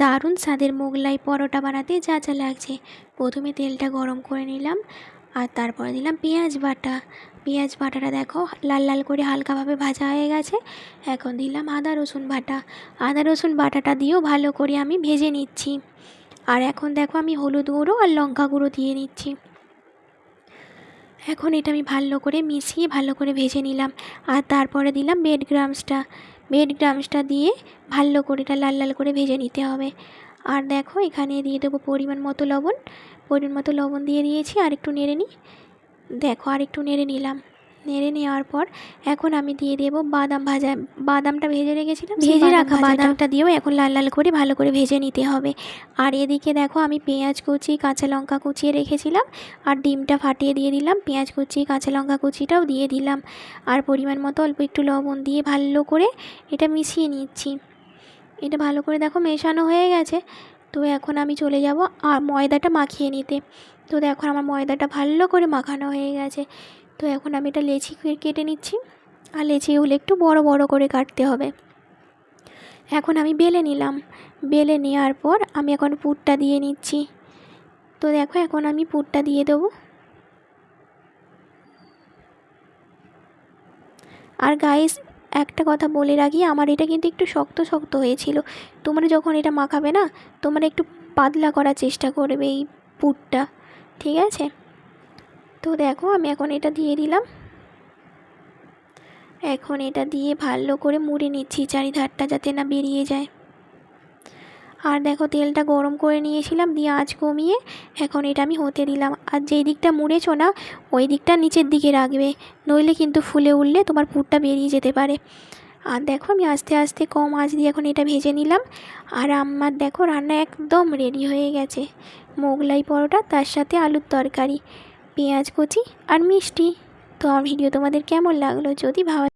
দারুণ স্বাদের মোগলাই পরোটা বানাতে যা যা লাগছে, প্রথমে তেলটা গরম করে নিলাম আর তারপরে দিলাম পেঁয়াজ বাটা। পেঁয়াজ বাটাটা দেখো লাল লাল করে হালকাভাবে ভাজা হয়ে গেছে। এখন দিলাম আদা রসুন বাটা। আদা রসুন বাটাটা দিয়েও ভালো করে আমি ভেজে নিচ্ছি। আর এখন দেখো আমি হলুদ গুঁড়ো আর লঙ্কা গুঁড়ো দিয়ে নিচ্ছি। এখন এটা আমি ভালো করে মিশিয়ে ভালো করে ভেজে নিলাম। আর তারপরে দিলাম ব্রেড ক্রাম্বসটা দিয়ে ভালো করে এটা লাল লাল করে ভেজে নিতে হবে। আর দেখো এখানে দিয়ে দেবো পরিমাণ মতো লবণ দিয়ে দিয়েছি। আর একটু নেড়ে নিই। দেখো আর একটু নেড়ে নিলাম। নেড়ে নেওয়ার পর এখন আমি দিয়ে দেবো বাদামটা ভেজে রেখেছিলাম, ভেজে রাখা বাদামটা দিয়েও এখন লাল লাল করে ভালো করে ভেজে নিতে হবে। আর এদিকে দেখো আমি পেঁয়াজ কুচি কাঁচা লঙ্কা কুচিয়ে রেখেছিলাম আর ডিমটা ফাটিয়ে দিয়ে দিলাম। পেঁয়াজ কুচি কাঁচা লঙ্কা কুচিটাও দিয়ে দিলাম। আর পরিমাণ মতো অল্প একটু লবণ দিয়ে ভালো করে এটা মিশিয়ে নিচ্ছি। এটা ভালো করে দেখো মেশানো হয়ে গেছে। তো এখন আমি চলে যাব আর ময়দাটা মাখিয়ে নিতে। তো দেখো আমার ময়দাটা ভালো করে মাখানো হয়ে গেছে। তো এখন আমি এটা লেচি কেটে নিচ্ছি। আর লেচিগুলো একটু বড় বড় করে কাটতে হবে। এখন আমি বেলে নিলাম। বেলে নেওয়ার পর আমি এখন পুরটা দিয়ে নিচ্ছি। তো দেখো এখন আমি পুরটা দিয়ে দেবো। আর গাইস একটা কথা বলে রাখি, আমার এটা কিন্তু একটু শক্ত শক্ত হয়েছিল। তোমরা যখন এটা মাখাবে না, তোমরা একটু পাতলা করার চেষ্টা করবে এই পুরটা, ঠিক আছে? তো দেখো আমি এখন এটা দিয়ে দিলাম। এখন এটা দিয়ে ভালো করে মুড়ে নিচ্ছি চারিধারটা যাতে না বেরিয়ে যায়। আর দেখো তেলটা গরম করে নিয়েছিলাম, দিয়ে আঁচ কমিয়ে এখন এটা আমি হতে দিলাম। আর যেই দিকটা মুড়েছো না ওই দিকটা নিচের দিকে রাখবে, নইলে কিন্তু ফুলে উঠলে তোমার পুরটা বেরিয়ে যেতে পারে। আর দেখো আমি আস্তে আস্তে কম আঁচ দিয়ে এখন এটা ভেজে নিলাম। আর আমার দেখো রান্না একদম রেডি হয়ে গেছে। মোগলাই পরোটা, তার সাথে আলুর তরকারি, পেঁয়াজ কুচি আর মিষ্টি। তো আমার ভিডিও তোমাদের কেমন লাগলো? যদি ভালো